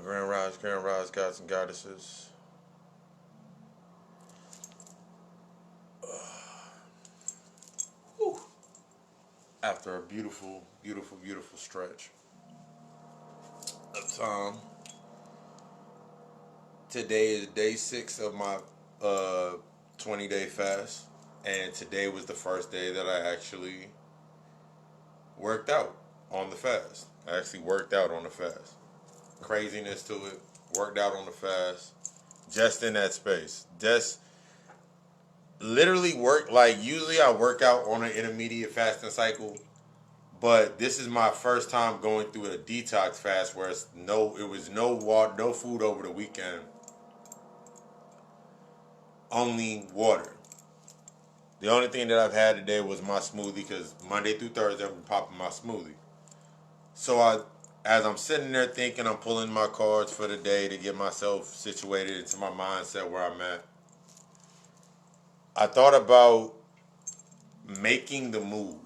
Grand Rise, gods and goddesses. Whew. After a beautiful, beautiful, beautiful stretch of time, today is day 6 of my 20-day fast, and today was the first day that I actually worked out on the fast. I actually worked out on the fast. Craziness to it. Worked out on the fast. Just in that space. Just literally work. Like, usually I work out on an intermediate fasting cycle. But this is my first time going through a detox fast where it was no water, no food over the weekend. Only water. The only thing that I've had today was my smoothie, because Monday through Thursday I've been popping my smoothie. So as I'm sitting there thinking, I'm pulling my cards for the day to get myself situated into my mindset where I'm at. I thought about making the move.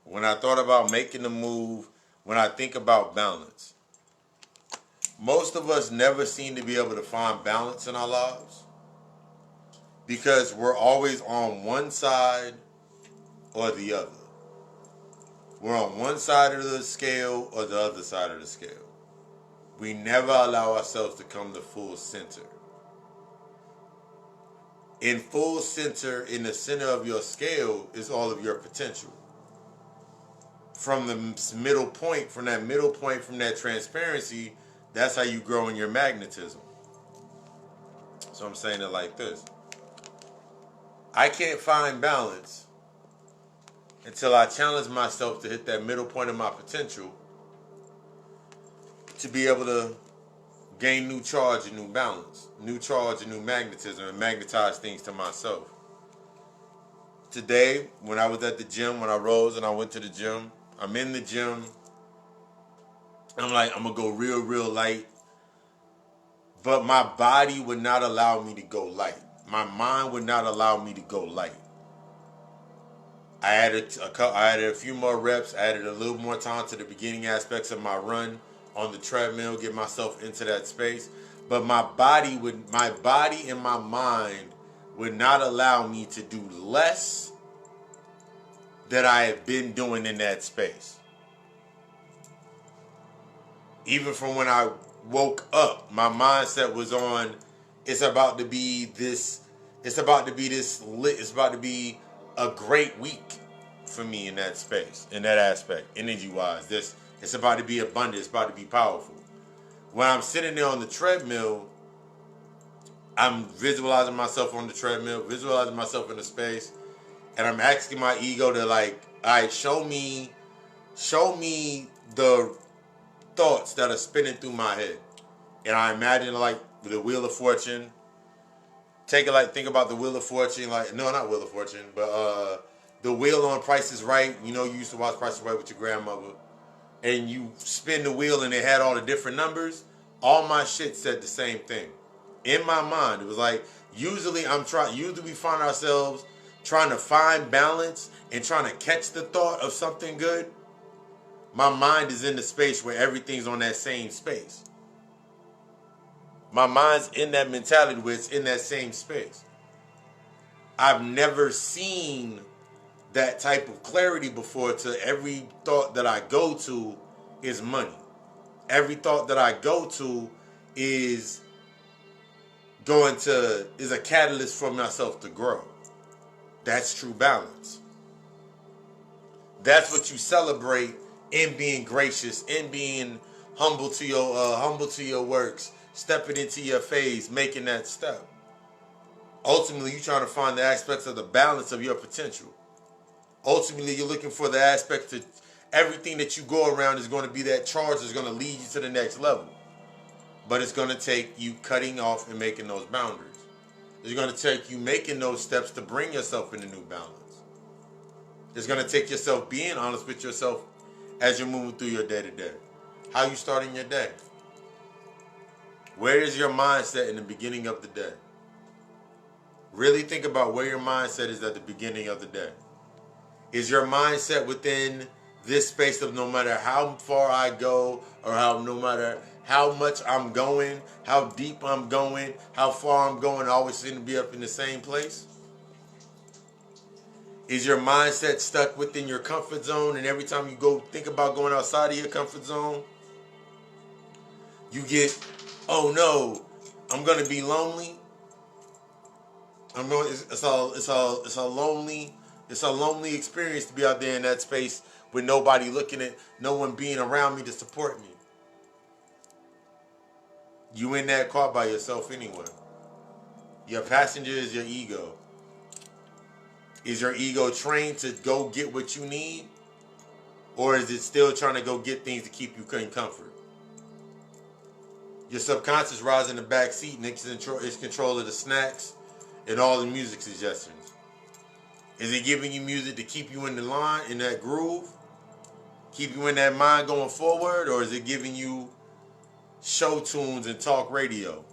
When I thought about making the move, when I think about balance, most of us never seem to be able to find balance in our lives because we're always on one side or the other. We're on one side of the scale or the other side of the scale. We never allow ourselves to come to full center. In full center, in the center of your scale, is all of your potential. From the middle point, from that transparency, that's how you grow in your magnetism. So I'm saying it like this. I can't find balance until I challenge myself to hit that middle point of my potential to be able to gain new charge and new balance, new charge and new magnetism, and magnetize things to myself. Today, when I was at the gym, when I rose and I went to the gym, I'm in the gym. I'm like, I'm going to go real, real light. But my body would not allow me to go light. My mind would not allow me to go light. I added a few more reps. I added a little more time to the beginning aspects of my run on the treadmill, get myself into that space. But my body and my mind would not allow me to do less than I have been doing in that space. Even from when I woke up, my mindset was on, it's about to be a great week for me in that space, in that aspect, energy-wise. It's about to be abundant. It's about to be powerful. When I'm sitting there on the treadmill, I'm visualizing myself on the treadmill, visualizing myself in the space, and I'm asking my ego to, like, all right, show me the thoughts that are spinning through my head. And I imagine, like, the Wheel of Fortune. Think about the Wheel of Fortune, like, no, not Wheel of Fortune, but the wheel on Price is Right. You know, you used to watch Price is Right with your grandmother. And you spin the wheel and it had all the different numbers. All my shit said the same thing. In my mind, it was like, usually we find ourselves trying to find balance and trying to catch the thought of something good. My mind is in the space where everything's on that same space. My mind's in that mentality where it's in that same space. I've never seen that type of clarity before. To every thought that I go to is money. Every thought that I go to is a catalyst for myself to grow. That's true balance. That's what you celebrate in being gracious, in being humble to your works, stepping into your phase, making that step. Ultimately, you're trying to find the aspects of the balance of your potential. Ultimately, you're looking for the aspect to everything that you go around is going to be that charge that's going to lead you to the next level. But it's going to take you cutting off and making those boundaries. It's going to take you making those steps to bring yourself into new balance. It's going to take yourself being honest with yourself as you're moving through your day-to-day. How you starting your day? Where is your mindset in the beginning of the day? Really think about where your mindset is at the beginning of the day. Is your mindset within this space of no matter how far I go or no matter how much I'm going, how deep I'm going, how far I'm going, I always seem to be up in the same place? Is your mindset stuck within your comfort zone, and every time you go think about going outside of your comfort zone, you get, oh no, I'm gonna be lonely. It's a lonely experience to be out there in that space with nobody looking at, no one being around me to support me. You in that car by yourself anyway. Your passenger is your ego. Is your ego trained to go get what you need? Or is it still trying to go get things to keep you in comfort? Your subconscious rides in the back seat and it's control of the snacks and all the music suggestions. Is it giving you music to keep you in the line, in that groove? Keep you in that mind going forward? Or is it giving you show tunes and talk radio?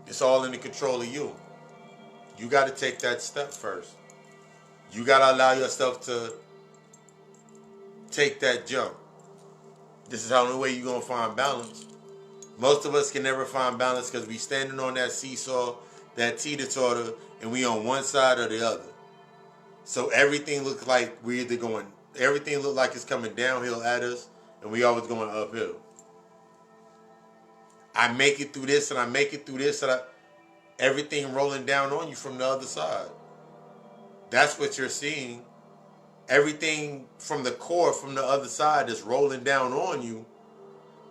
It's all in the control of you. You got to take that step first. You got to allow yourself to take that jump. This is the only way you're going to find balance. Most of us can never find balance because we standing on that seesaw, that teeter-totter, and we on one side or the other. So everything looks like everything looks like it's coming downhill at us, and we always going uphill. I make it through this, and I make it through this, and everything rolling down on you from the other side. That's what you're seeing. Everything from the core, from the other side, is rolling down on you.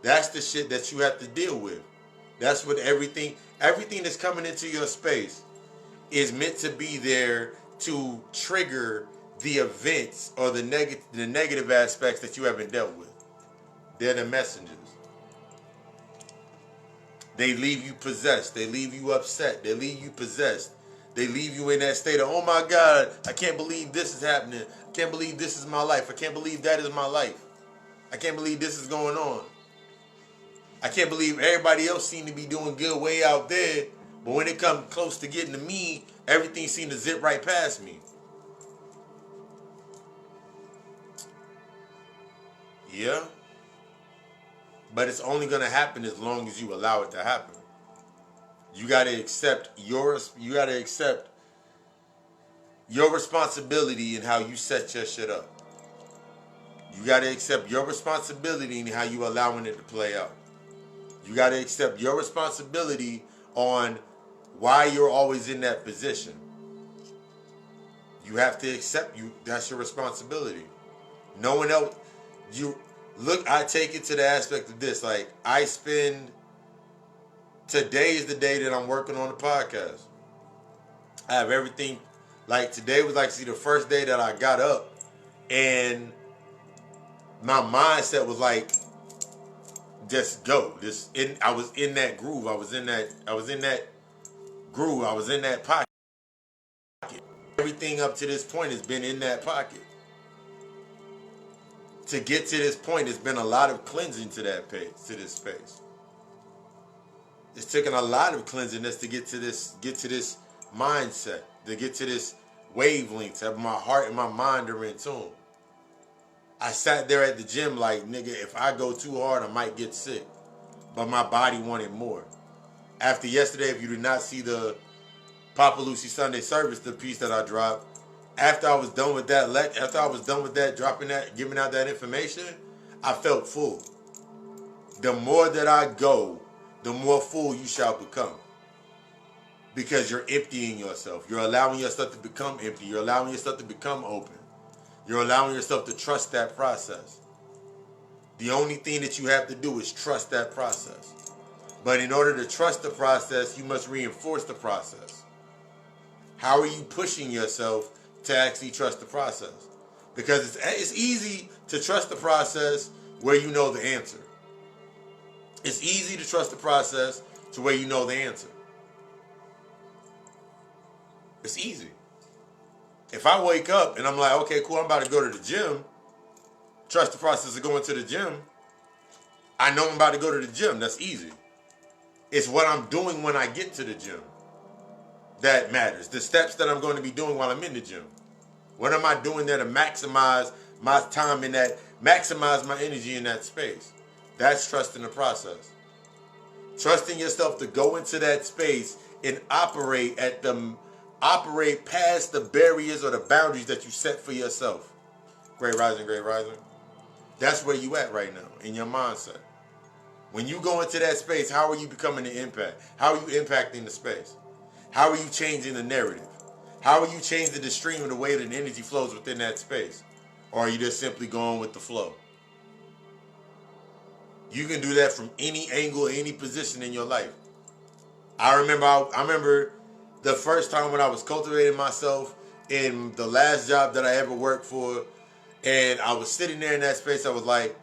That's the shit that you have to deal with. That's what everything that's coming into your space is meant to be there to trigger the events or the negative aspects that you haven't dealt with. They're the messengers. They leave you possessed. They leave you upset. They leave you possessed. They leave you in that state of, oh my God, I can't believe this is happening. I can't believe this is my life. I can't believe that is my life. I can't believe this is going on. I can't believe everybody else seemed to be doing good way out there, but when it comes close to getting to me, everything seemed to zip right past me. Yeah. But it's only going to happen as long as you allow it to happen. You got to accept your responsibility in how you set your shit up. You got to accept your responsibility in how you allowing it to play out. You got to accept your responsibility on why you're always in that position. You have to accept that's your responsibility. No one else. I take it to the aspect of this. Like, today is the day that I'm working on the podcast. I have everything. Like, today was the first day that I got up, and my mindset was like, just go. I was in that groove. I was in that groove. I was in that pocket. Everything up to this point has been in that pocket. To get to this point, it's been a lot of cleansing to this space. It's taken a lot of cleansing to get to this mindset, to get to this wavelength, to have my heart and my mind are in tune. I sat there at the gym like, nigga, if I go too hard, I might get sick. But my body wanted more. After yesterday, if you did not see the Papa Lucy Sunday service, the piece that I dropped, after I was done with that, giving out that information, I felt full. The more that I go, the more full you shall become. Because you're emptying yourself. You're allowing yourself to become empty. You're allowing yourself to become open. You're allowing yourself to trust that process. The only thing that you have to do is trust that process. But in order to trust the process, you must reinforce the process. How are you pushing yourself to actually trust the process? Because it's easy to trust the process where you know the answer. It's easy to trust the process to where you know the answer. It's easy. If I wake up and I'm like, okay, cool, I'm about to go to the gym, trust the process of going to the gym, I know I'm about to go to the gym. That's easy. It's what I'm doing when I get to the gym that matters. The steps that I'm going to be doing while I'm in the gym. What am I doing there to maximize my time in that, maximize my energy in that space. That's trusting the process. Trusting yourself to go into that space and operate past the barriers or the boundaries that you set for yourself. Great rising, great rising. That's where you at right now in your mindset. When you go into that space, how are you becoming an impact? How are you impacting the space? How are you changing the narrative? How are you changing the stream of the way that energy flows within that space? Or are you just simply going with the flow? You can do that from any angle, any position in your life. I remember the first time when I was cultivating myself in the last job that I ever worked for, and I was sitting there in that space. I was like,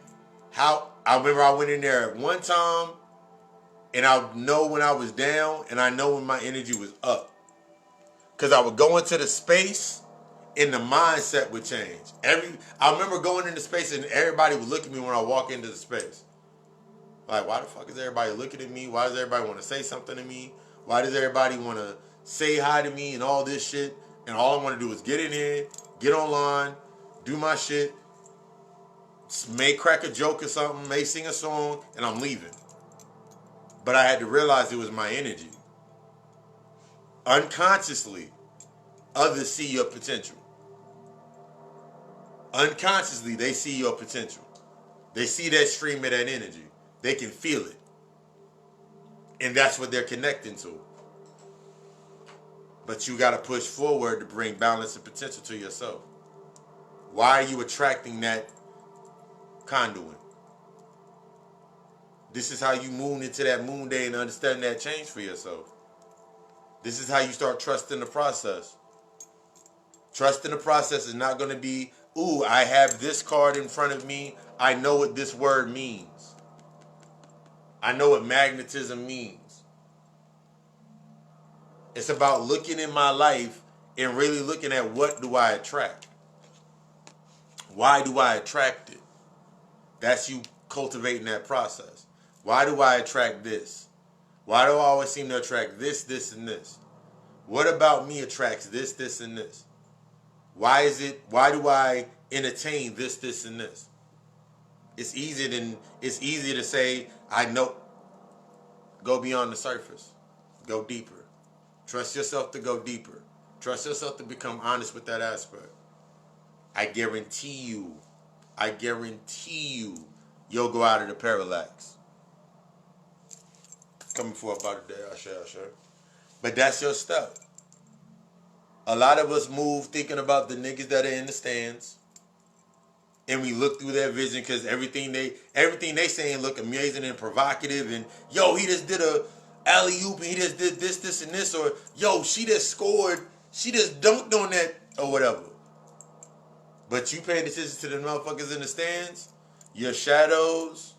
I remember I went in there at one time, and I know when I was down, and I know when my energy was up. Because I would go into the space, and the mindset would change. I remember going into space, and everybody would look at me when I walk into the space. Like, why the fuck is everybody looking at me? Why does everybody want to say something to me? Why does everybody want to say hi to me and all this shit? And all I want to do is get in here, get online, do my shit, may crack a joke or something, may sing a song, and I'm leaving. But I had to realize it was my energy. Unconsciously, others see your potential. Unconsciously, they see your potential. They see that stream of that energy. They can feel it. And that's what they're connecting to. But you got to push forward to bring balance and potential to yourself. Why are you attracting that conduit? This is how you move into that moon day and understand that change for yourself. This is how you start trusting the process. Trusting the process is not going to be, ooh, I have this card in front of me. I know what this word means. I know what magnetism means. It's about looking in my life and really looking at what do I attract. Why do I attract it? That's you cultivating that process. Why do I attract this? Why do I always seem to attract this, this, and this? What about me attracts this, this, and this? Why do I entertain this, this, and this? It's easy to say, I know. Go beyond the surface. Go deeper. Trust yourself to go deeper. Trust yourself to become honest with that aspect. I guarantee you, you'll go out of the parallax. Coming for about a day, I share. But that's your stuff. A lot of us move thinking about the niggas that are in the stands. And we look through their vision because everything they saying look amazing and provocative. And yo, he just did a alley-oop and he just did this, and this. Or yo, she just scored. She just dunked on that or whatever. But you paying attention to the motherfuckers in the stands, your shadows,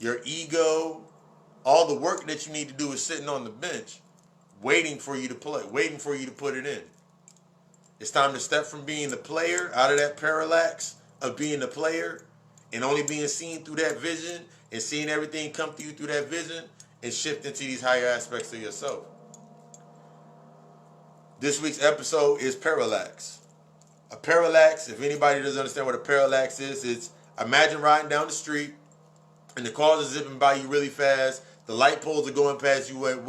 your ego, all the work that you need to do is sitting on the bench, waiting for you to play, waiting for you to put it in. It's time to step from being the player out of that parallax of being the player and only being seen through that vision and seeing everything come to you through that vision and shift into these higher aspects of yourself. This week's episode is parallax. A parallax, if anybody doesn't understand what a parallax is, it's imagine riding down the street and the cars are zipping by you really fast. The light poles are going past you at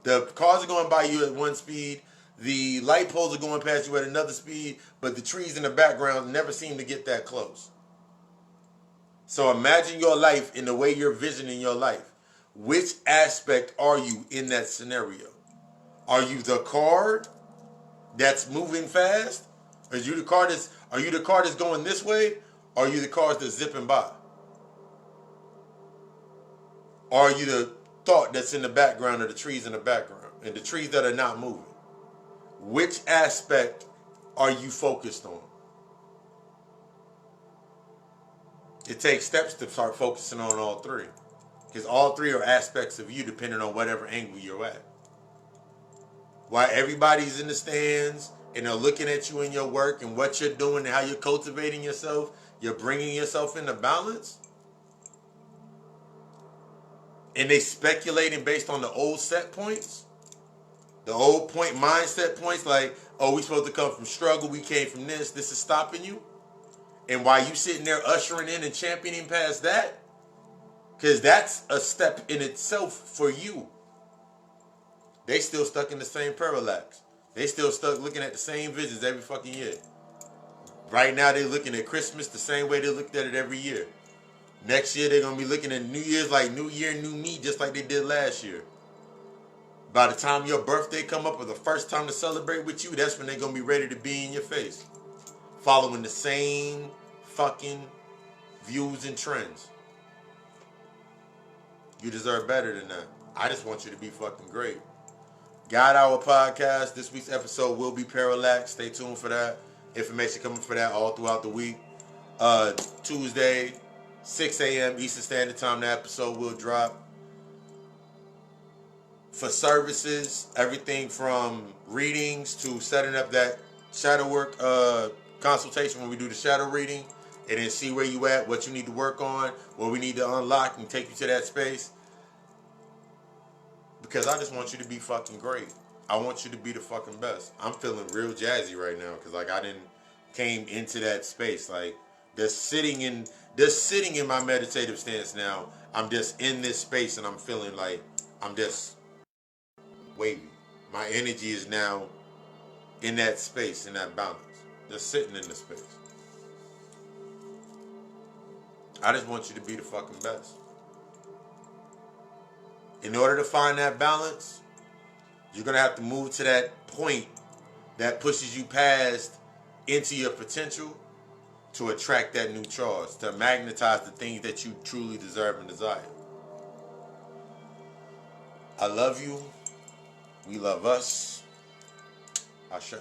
the cars are going by you at one speed. The light poles are going past you at another speed, but the trees in the background never seem to get that close. So imagine your life in the way you're visioning your life. Which aspect are you in that scenario? Are you the car that's moving fast? Are you the car that's going this way? Or are you the cars that's zipping by? Or are you the thought that's in the background or the trees in the background and the trees that are not moving? Which aspect are you focused on? It takes steps to start focusing on all three. Because all three are aspects of you depending on whatever angle you're at. While everybody's in the stands and they're looking at you in your work and what you're doing and how you're cultivating yourself, you're bringing yourself into balance. And they speculating based on the old set points. The old point mindset points like, oh, we supposed to come from struggle. We came from this. This is stopping you. And while you sitting there ushering in and championing past that, because that's a step in itself for you. They still stuck in the same parallax. They still stuck looking at the same visions every fucking year. Right now they're looking at Christmas the same way they looked at it every year. Next year they're going to be looking at New Year's like New Year, New Me, just like they did last year. By the time your birthday come up or the first time to celebrate with you, that's when they're going to be ready to be in your face. Following the same fucking views and trends. You deserve better than that. I just want you to be fucking great. God Hour Podcast. This week's episode will be Parallax. Stay tuned for that. Information coming for that all throughout the week. Tuesday, 6 a.m. Eastern Standard Time, the episode will drop. For services, everything from readings to setting up that shadow work consultation when we do the shadow reading, and then see where you at, what you need to work on, what we need to unlock and take you to that space. Because I just want you to be fucking great. I want you to be the fucking best. I'm feeling real jazzy right now because like I didn't came into that space. Like just sitting in my meditative stance now. I'm just in this space and I'm feeling like I'm just wavy. My energy is now in that space, in that balance. Just sitting in the space. I just want you to be the fucking best. In order to find that balance, you're going to have to move to that point that pushes you past into your potential to attract that new charge, to magnetize the things that you truly deserve and desire. I love you. We love us. Ashe.